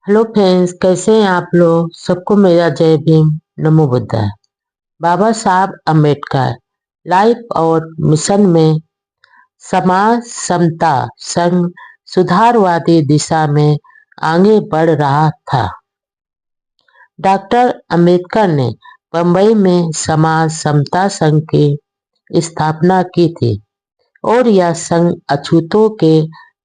Hello friends, कैसे हैं आप लोग। सबको मेरा जय भीम, नमो बुद्धा। बाबा साहब अम्बेडकर लाइफ और मिशन में समाज समता संघ सुधारवादी दिशा में आगे बढ़ रहा था। डॉक्टर अम्बेडकर ने बंबई में समाज समता संघ की स्थापना की थी और यह संघ अछूतों के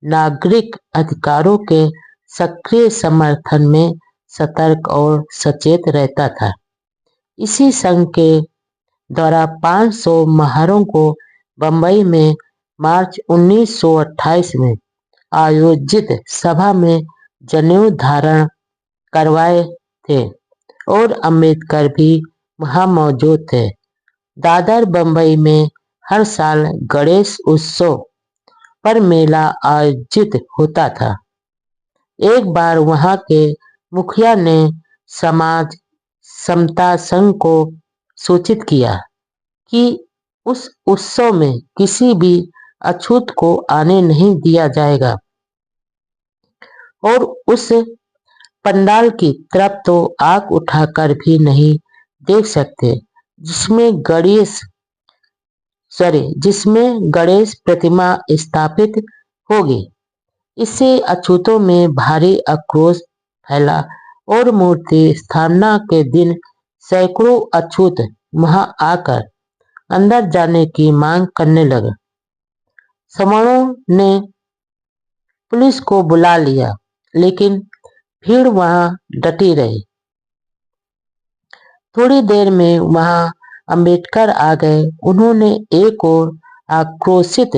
नागरिक अधिकारों के सक्रिय समर्थन में सतर्क और सचेत रहता था। इसी संघ के द्वारा 500 महारों को बंबई में मार्च 1928 में आयोजित सभा में जनेऊ धारण करवाए थे और अम्बेडकर भी वहां मौजूद थे। दादर बंबई में हर साल गणेश उत्सव पर मेला आयोजित होता था। एक बार वहां के मुखिया ने समाज समता संघ को सूचित किया कि उस उत्सव में किसी भी अछूत को आने नहीं दिया जाएगा और उस पंडाल की तरफ तो आंख उठाकर भी नहीं देख सकते जिसमें गणेश प्रतिमा स्थापित होगी। इससे अछूतों में भारी आक्रोश फैला और मूर्ति स्थापना के दिन सैकड़ों अछूत वहां आकर अंदर जाने की मांग करने लगे। सवर्णों ने पुलिस को बुला लिया, लेकिन भीड़ वहां डटी रही। थोड़ी देर में वहां अम्बेडकर आ गए। उन्होंने एक और आक्रोशित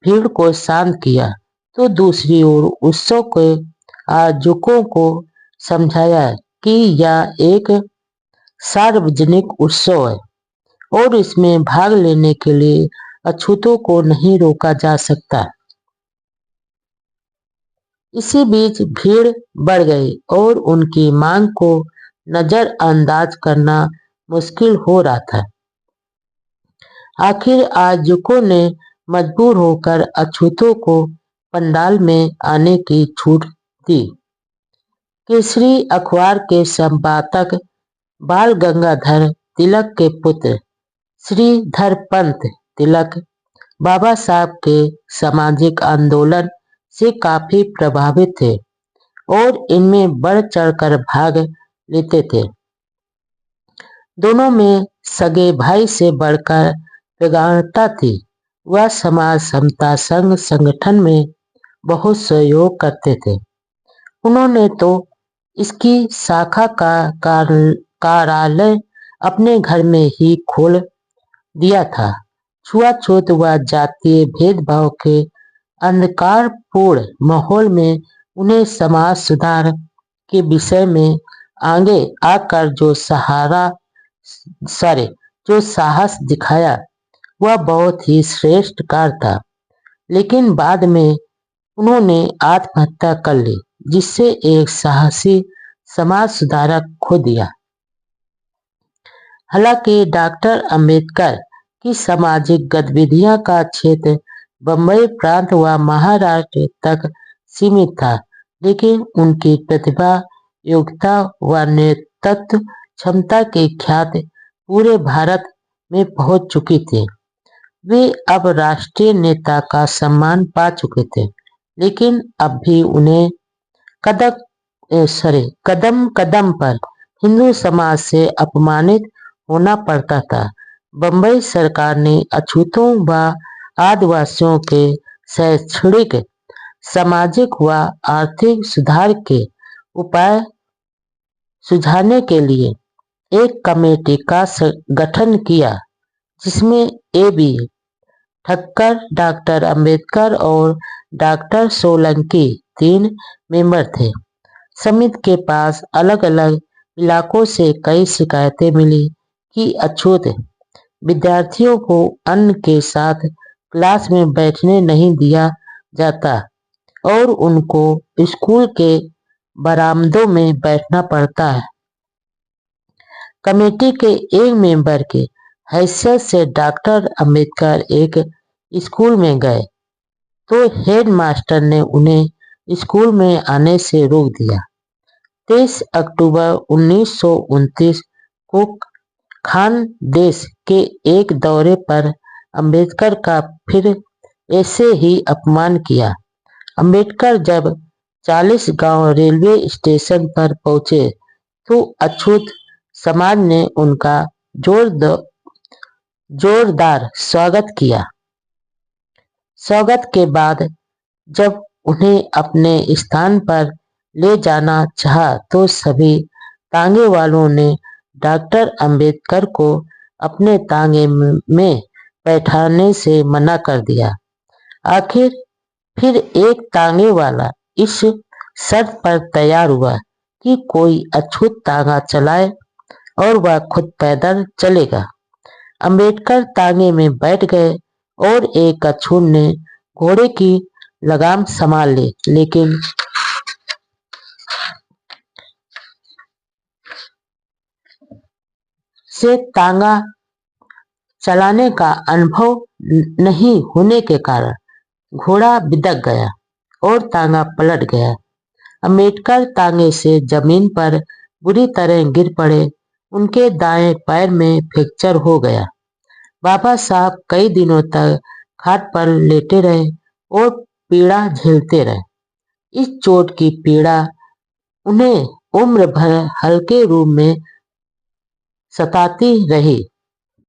भीड़ को शांत किया तो दूसरी ओर उत्सव के आयोजकों को समझाया कि यह एक सार्वजनिक उत्सव है और इसमें भाग लेने के लिए अछूतों को नहीं रोका जा सकता। इसी बीच भीड़ बढ़ गई और उनकी मांग को नजरअंदाज करना मुश्किल हो रहा था। आखिर आयोजकों ने मजबूर होकर अछूतों को पंडाल में आने की छूट दी। केसरी अखबार के संपादक बाल गंगाधर तिलक के पुत्र श्रीधर पंत तिलक बाबा साहब के सामाजिक आंदोलन से काफी प्रभावित थे और इनमें बढ़ चढ़कर भाग लेते थे। दोनों में सगे भाई से बढ़कर प्रगाढ़ता थी। वह समाज समता संघ संगठन में बहुत सहयोग करते थे। उन्होंने तो इसकी शाखा का कार्यालय अपने घर में ही खोल दिया था। छुआछूत व जातीय भेदभाव के अंधकारपूर्ण माहौल में उन्हें समाज सुधार के विषय में आगे आकर जो साहस दिखाया वह बहुत ही श्रेष्ठ कार्य था। लेकिन बाद में उन्होंने आत्महत्या कर ली, जिससे एक साहसी समाज सुधारक खो दिया। हालांकि डॉक्टर अम्बेडकर की सामाजिक गतिविधियां का क्षेत्र बंबई प्रांत व महाराष्ट्र तक सीमित था, लेकिन उनकी प्रतिभा, योग्यता व नेतृत्व क्षमता की ख्याति पूरे भारत में पहुंच चुकी थी। वे अब राष्ट्रीय नेता का सम्मान पा चुके थे, लेकिन अब भी उन्हें कदम कदम पर हिंदू समाज से अपमानित होना पड़ता था। बंबई सरकार ने अछूतों व आदिवासियों के शैक्षणिक, सामाजिक व आर्थिक सुधार के उपाय सुझाने के लिए एक कमेटी का गठन किया, जिसमें ए.बी. ठक्कर, डॉक्टर अम्बेडकर और डॉक्टर सोलंकी 3 मेंबर थे। समिति के पास अलग अलग इलाकों से कई शिकायतें मिली कि अछूत विद्यार्थियों को अन्य के साथ क्लास में बैठने नहीं दिया जाता और उनको स्कूल के बरामदों में बैठना पड़ता है। कमेटी के एक मेंबर के हैसियत से डॉक्टर अम्बेडकर एक स्कूल में गए तो हेड मास्टर ने उन्हें स्कूल में आने से रोक दिया। 23 अक्टूबर 1929 को खानदेश के एक दौरे पर अंबेडकर का फिर ऐसे ही अपमान किया। अंबेडकर जब 40 गांव रेलवे स्टेशन पर पहुंचे तो अछूत समाज ने उनका जोरदार स्वागत किया। स्वागत के बाद जब उन्हें अपने स्थान पर ले जाना चाहा तो सभी तांगे वालों ने डॉक्टर अंबेडकर को अपने तांगे में बैठाने से मना कर दिया। आखिर फिर एक तांगे वाला इस शर्त पर तैयार हुआ कि कोई अछूत तांगा चलाए और वह खुद पैदल चलेगा। अंबेडकर तांगे में बैठ गए और एक अछूत ने घोड़े की लगाम संभाल ली, लेकिन से तांगा चलाने का अनुभव नहीं होने के कारण घोड़ा बिदक गया और तांगा पलट गया। अंबेडकर तांगे से जमीन पर बुरी तरह गिर पड़े। उनके दाएं पैर में फ्रैक्चर हो गया। बाबा साहब कई दिनों तक खाट पर लेटे रहे और पीड़ा झेलते रहे। इस चोट की पीड़ा उन्हें उम्र भर हल्के रूप में सताती रही।